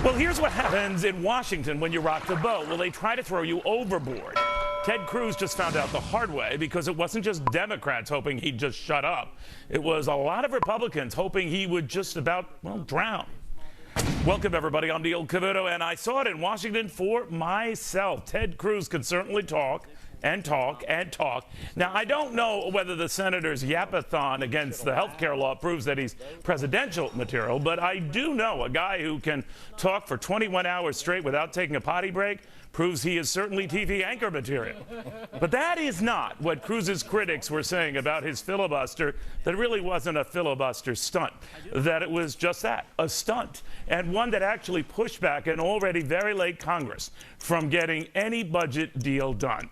Well, here's what happens in Washington when you rock the boat. Well, they try to throw you overboard. Ted Cruz just found out the hard way because it wasn't just Democrats hoping he'd just shut up. It was a lot of Republicans hoping he would just about, well, drown. Welcome, everybody. I'm Neil Cavuto, and I saw it in Washington for myself. Ted Cruz can certainly talk and talk and talk. Now, I don't know whether the senator's yapathon against the health care law proves that he's presidential material, but I do know a guy who can talk for 21 hours straight without taking a potty break proves he is certainly TV anchor material. But that is not what Cruz's critics were saying about his filibuster, that it really wasn't a filibuster stunt, that it was just that, a stunt, and one that actually pushed back an already very late Congress from getting any budget deal done.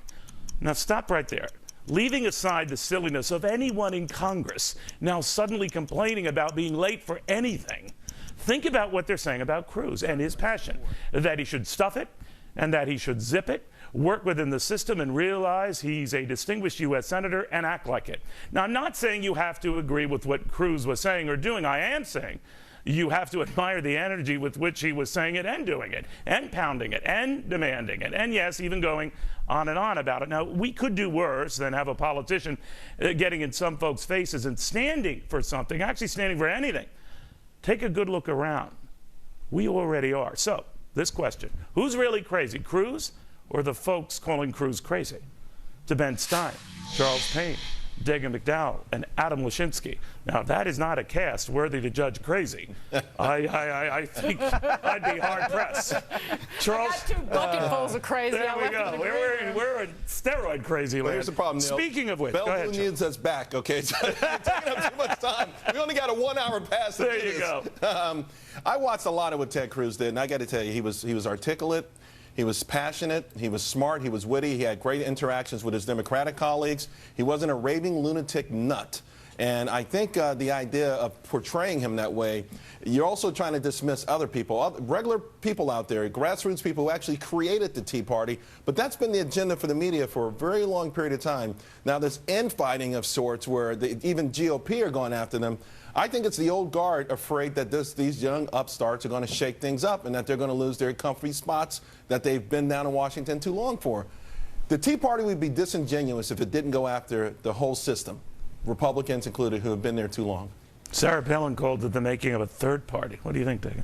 Now, stop right there. Leaving aside the silliness of anyone in Congress now suddenly complaining about being late for anything, think about what they're saying about Cruz and his passion, that he should stuff it and that he should zip it, work within the system and realize he's a distinguished U.S. senator and act like it. Now, I'm not saying you have to agree with what Cruz was saying or doing. I am saying you have to admire the energy with which he was saying it and doing it and pounding it and demanding it and, yes, even going on and on about it. Now, we could do worse than have a politician getting in some folks' faces and standing for something, actually standing for anything. Take a good look around. We already are. So, this question, who's really crazy, Cruz or the folks calling Cruz crazy? To Ben Stein, Charles Payne, Dagan McDowell, and Adam Lashinsky. Now, that is not a cast worthy to judge crazy. I think I'd be hard-pressed. Charles? I got two bucketfuls of crazy. There we go. We're in steroid crazy land. Here's the problem, Neil. Speaking of which, Bell go ahead, needs us back, okay? So you're taking up too much time. We only got a 1 hour pass. There you go. I watched a lot of what Ted Cruz did, and I got to tell you, he was articulate. He was passionate, he was smart, he was witty, he had great interactions with his Democratic colleagues. He wasn't a raving lunatic nut. And I think the idea of portraying him that way, you're also trying to dismiss other people, regular people out there, grassroots people who actually created the Tea Party. But that's been the agenda for the media for a very long period of time. Now, this infighting of sorts where even GOP are going after them, I think it's the old guard afraid that these young upstarts are going to shake things up and that they're going to lose their comfy spots that they've been down in Washington too long for. The Tea Party would be disingenuous if it didn't go after the whole system, Republicans included, who have been there too long. Sarah Palin called it the making of a third party. What do you think, Dagan?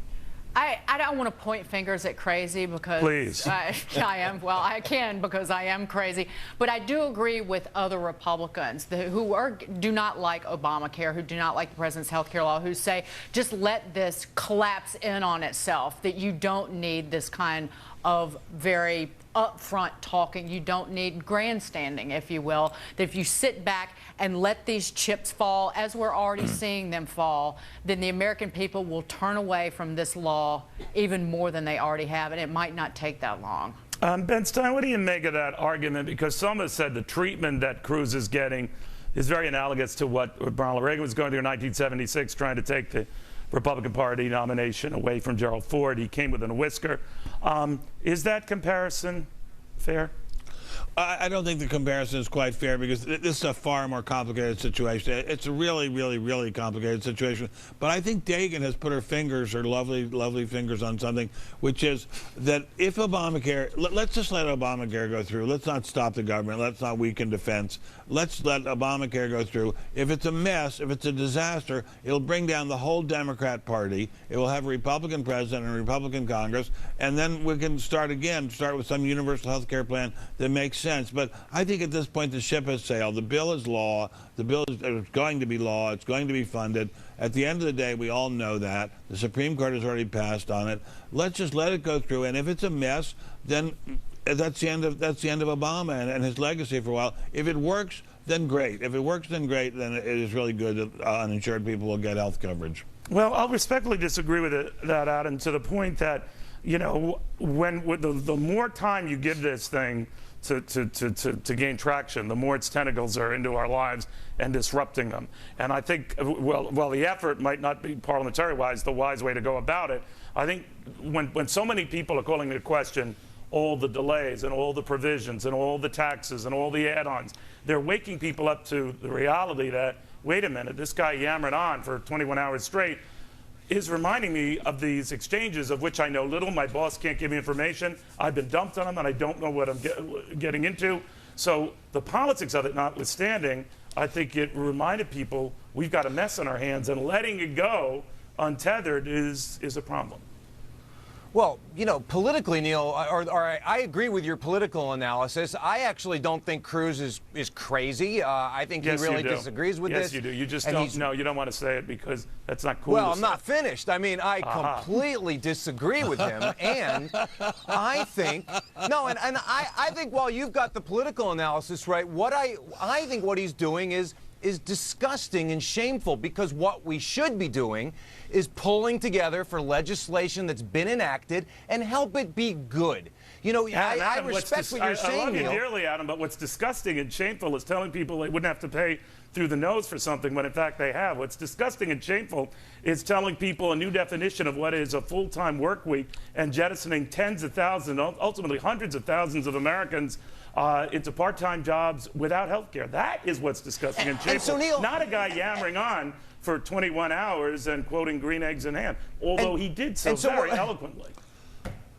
I don't want to point fingers at crazy because please. I am, well, I can because I am crazy. But I do agree with other Republicans who do not like Obamacare, who do not like the president's health care law, who say just let this collapse in on itself, that you don't need this kind of very upfront talking. You don't need grandstanding, if you will, that if you sit back and let these chips fall, as we're already seeing them fall, then the American people will turn away from this law even more than they already have, and it might not take that long. Ben Stein, what do you make of that argument? Because some have said the treatment that Cruz is getting is very analogous to what Ronald Reagan was going through in 1976, trying to take the Republican Party nomination away from Gerald Ford. He came within a whisker. Is that comparison fair? I don't think the comparison is quite fair because this is a far more complicated situation. It's a really, really, really complicated situation. But I think Dagan has put her lovely, lovely fingers on something, which is that if Obamacare, let's just let Obamacare go through. Let's not stop the government. Let's not weaken defense. Let's let Obamacare go through. If it's a mess, if it's a disaster, it'll bring down the whole Democrat Party. It will have a Republican president and a Republican Congress, and then we can start with some universal health care plan that makes sense. But I think at this point the ship has sailed. The bill is law. The bill is going to be law. It's going to be funded. At the end of the day, we all know that. The Supreme Court has already passed on it. Let's just let it go through. And if it's a mess, then that's the end of Obama and his legacy for a while. If it works, then great. If it works, then great. Then it is really good that uninsured people will get health coverage. Well, I'll respectfully disagree with that, Adam, to the point that, you know, the more time you give this thing to gain traction, the more its tentacles are into our lives and disrupting them. And I think, well, the effort might not be parliamentary-wise the wise way to go about it. I think when so many people are calling into question all the delays and all the provisions and all the taxes and all the add-ons, they're waking people up to the reality that, wait a minute, this guy yammered on for 21 hours straight. is reminding me of these exchanges of which I know little. My boss can't give me information. I've been dumped on them, and I don't know what I'm getting into. So the politics of it notwithstanding, I think it reminded people we've got a mess on our hands, and letting it go untethered is a problem. Well, you know, politically, Neil, I agree with your political analysis. I actually don't think Cruz is crazy. I think he really disagrees with this. Yes, you do. You just don't know. You don't want to say it because that's not cool. Well, I'm not finished. I mean, I completely disagree with him. And I think, I think while you've got the political analysis right, I think what he's doing is disgusting and shameful, because what we should be doing is pulling together for legislation that's been enacted and help it be good. You know, I respect what you're saying, I love you Neil. dearly, Adam, but what's disgusting and shameful is telling people they wouldn't have to pay through the nose for something when in fact they have. What's disgusting and shameful is telling people a new definition of what is a full-time work week and jettisoning tens of thousands, ultimately hundreds of thousands of Americans into part-time jobs without health care. That is what's disgusting and shameful. And so, Neil, not a guy yammering on for 21 hours and quoting green eggs in ham, although he did so very eloquently.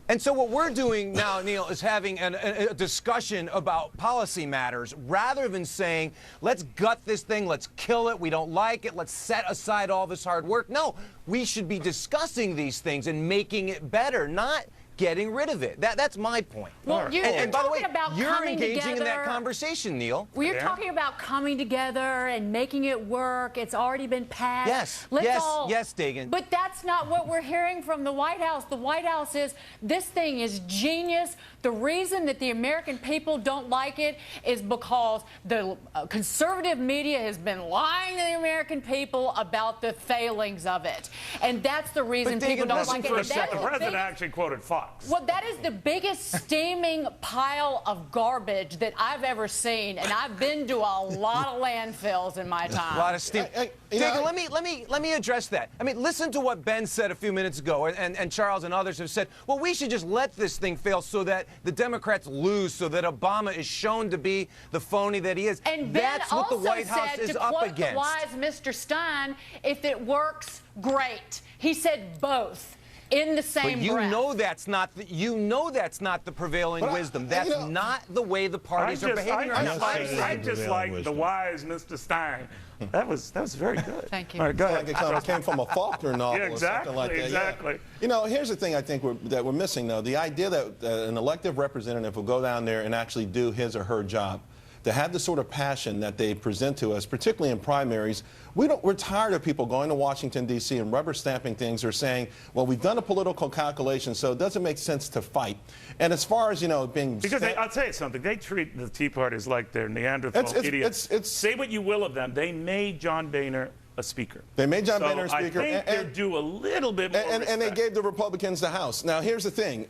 And so what we're doing now, Neil, is having a discussion about policy matters rather than saying, let's gut this thing, let's kill it, we don't like it, let's set aside all this hard work. No, we should be discussing these things and making it better, not getting rid of it. That's my point. Well, and by the way, about you're engaging in that conversation, Neil. Well, you're talking about coming together and making it work. It's already been passed. Yes, Dagan. But that's not what we're hearing from the White House. The White House is, this thing is genius. The reason that the American people don't like it is because the conservative media has been lying to the American people about the failings of it. And that's the reason people don't like it. The president actually quoted Fox. Well, that is the biggest steaming pile of garbage that I've ever seen, and I've been to a lot of landfills in my time. A lot of steam. Dagan, let me address that. I mean, listen to what Ben said a few minutes ago, and Charles and others have said, well, we should just let this thing fail so that the Democrats lose, so that Obama is shown to be the phony that he is. And that's what the White House is up against. To quote the wise Mr. Stein, if it works, great. He said both. In the same but you breath. know that's not the prevailing wisdom. That's not the way the parties are behaving. I just like the wise Mr. Stein. That was very good. Thank you. All right, go ahead. Like it came from a Faulkner novel or something like that. Exactly. Yeah. You know, here's the thing I think that we're missing, though. The idea that an elected representative will go down there and actually do his or her job, to have the sort of passion that they present to us, particularly in primaries. We're tired of people going to Washington, D.C. and rubber stamping things or saying, well, we've done a political calculation, so it doesn't make sense to fight. And as far as, you know, being... Because I'll tell you something. They treat the Tea Parties like they're Neanderthal idiots. Say what you will of them. They made John Boehner a speaker. They made John Boehner a speaker. I think they're due a little bit more respect. And they gave the Republicans the House. Now, here's the thing.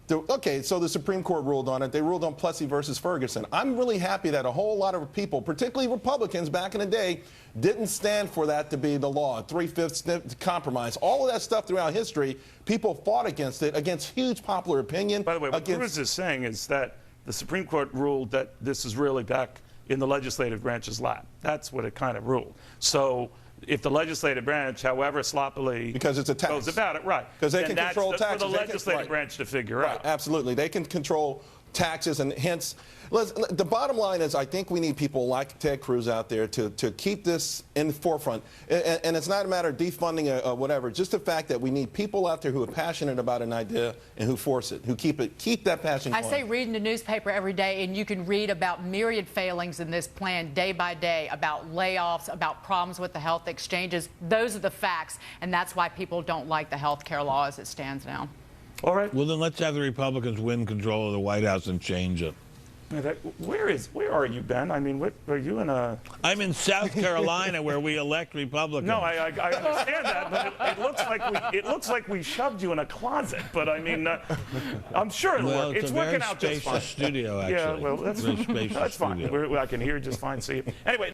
Okay, so the Supreme Court ruled on it. They ruled on Plessy versus Ferguson. I'm really happy that a whole lot of people, particularly Republicans back in the day, didn't stand for that to be the law. 3/5 compromise. All of that stuff throughout history, people fought against it, against huge popular opinion. By the way, what Cruz is saying is that the Supreme Court ruled that this is really back in the legislative branch's lap. That's what it kind of ruled. So if the legislative branch, however sloppily because it's a tax. goes about it, right. Because they can control taxes. For the legislative branch to figure out. Absolutely. They can control taxes, and hence, the bottom line is I think we need people like Ted Cruz out there to keep this in the forefront. And it's not a matter of defunding or whatever, just the fact that we need people out there who are passionate about an idea and who force it, who keep that passion going. I say reading the newspaper every day, and you can read about myriad failings in this plan day by day, about layoffs, about problems with the health exchanges. Those are the facts, and that's why people don't like the health care law as it stands now. All right. Well, then let's have the Republicans win control of the White House and change it. Where are you, Ben? I mean, what are you in a... I'm in South Carolina where we elect Republicans. No, I understand that, but it looks like we shoved you in a closet. But I mean, I'm sure it'll work. It's working out just fine. Studio, actually. Yeah, well, that's fine. I can hear just fine. See you. Anyway.